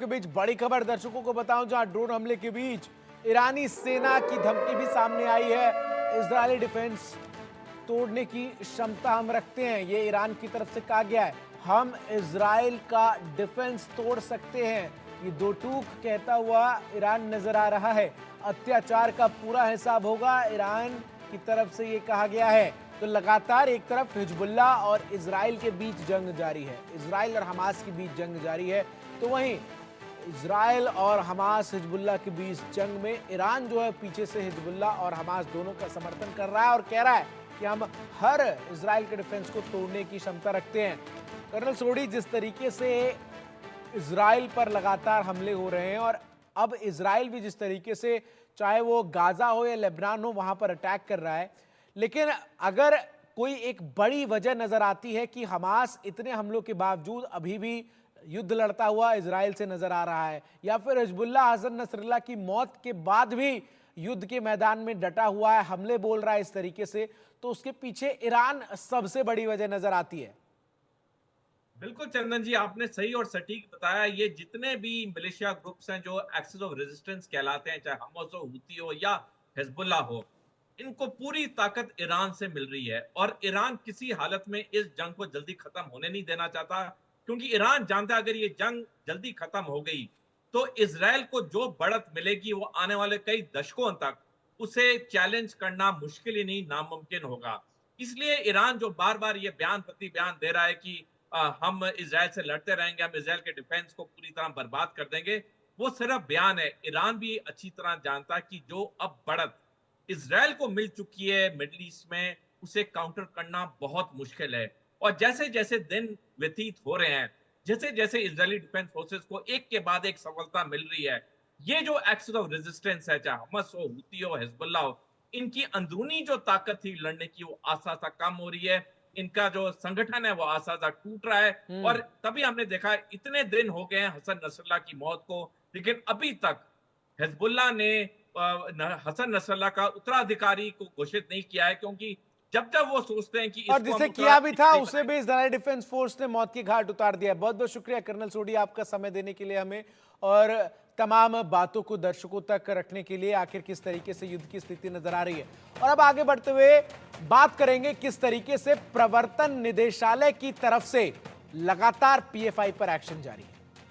आपके बीच बड़ी खबर दर्शकों को बताऊं, जहां ड्रोन हमले के बीच ईरानी सेना की धमकी भी सामने आई है। इजरायली डिफेंस तोड़ने की क्षमता हम रखते हैं, ये ईरान की तरफ से कहा गया है। हम इजराइल का डिफेंस तोड़ सकते हैं, ये दो टूक कहता हुआ ईरान नजर आ रहा है। अत्याचार का पूरा हिसाब होगा, ईरान की तरफ से ये कहा गया है। तो लगातार एक तरफ हिजबुल्ला और इजराइल के बीच जंग जारी है, इजराइल और हमास के बीच जंग जारी है, तो वहीं इजराइल और हमास हिजबुल्ला के बीच जंग में ईरान जो है पीछे से हिजबुल्ला और हमास दोनों का समर्थन कर रहा है और कह रहा है कि हम हर इजराइल के डिफेंस को तोड़ने की क्षमता रखते हैं। कर्नल सोडी, जिस तरीके से इजराइल पर लगातार हमले हो रहे हैं और अब इजराइल भी जिस तरीके से चाहे वो गाजा हो या लेबनान हो वहां पर अटैक कर रहा है, लेकिन अगर कोई एक बड़ी वजह नजर आती है कि हमास इतने हमलों के बावजूद अभी भी युद्ध लड़ता हुआ इजराइल से नजर आ रहा है, या फिर हिजबुल्ला हसन नसरल्ला की मौत के बाद भी युद्ध के मैदान में डटा हुआ है, हमले बोल रहा है इस तरीके से, तो उसके पीछे ईरान सबसे बड़ी वजह नजर आती है। बिल्कुल चंदन जी, आपने सही और सटीक बताया। ये जितने भी मिलिशिया ग्रुप्स हैं जो एक्सिस ऑफ रेजिस्टेंस कहलाते हैं, चाहे हमास हो, हूती हो या हिजबुल्लाह हो, इनको पूरी ताकत ईरान से मिल रही है और ईरान किसी हालत में इस जंग को जल्दी खत्म होने नहीं देना चाहता, क्योंकि ईरान जानता है अगर ये जंग जल्दी खत्म हो गई तो इजराइल को जो बढ़त मिलेगी वो आने वाले कई दशकों तक उसे चैलेंज करना मुश्किल ही नहीं, नामुमकिन होगा। इसलिए ईरान जो बार बार ये बयान प्रति बयान दे रहा है कि हम इजराइल से लड़ते रहेंगे, हम इजराइल के डिफेंस को पूरी तरह बर्बाद कर देंगे, वो सिर्फ बयान है। ईरान भी अच्छी तरह जानता है कि जो अब बढ़त इजराइल को मिल चुकी है मिडिल ईस्ट में, उसे काउंटर करना बहुत मुश्किल है। और जैसे जैसे दिन व्यतीत हो रहे हैं, जैसे जैसे इजरायली डिफेंस फोर्सेस को एक के बाद एक सफलता मिल रही है, ये जो एक्सिस ऑफ रेजिस्टेंस है, चाहे हमास हो, हूती हो, हिजबुल्ला हो, इनकी अंदरूनी जो ताकत थी लड़ने की वो आस्ता आस्ता कम हो रही है। इनका जो संगठन है वो आस्ता आस्ता टूट रहा है। और तभी हमने देखा इतने दिन हो गए हैं हसन नसरल्ला की मौत को, लेकिन अभी तक हिजबुल्ला ने हसन नसरल्ला का उत्तराधिकारी को घोषित नहीं किया है, क्योंकि जब तक वो सोचते हैं कि और इसको हम जिसे किया भी था उत्तराधिकारी उसे भी इजराइल डिफेंस फोर्स ने मौत की घाट उतार दिया। बहुत बहुत शुक्रिया कर्नल सोडी आपका समय देने के लिए हमें, और तमाम बातों को दर्शकों तक रखने के लिए, आखिर किस तरीके से युद्ध की स्थिति नजर आ रही है। और अब आगे बढ़ते हुए बात करेंगे किस तरीके से प्रवर्तन निदेशालय की तरफ से लगातार पीएफआई पर एक्शन जारी है।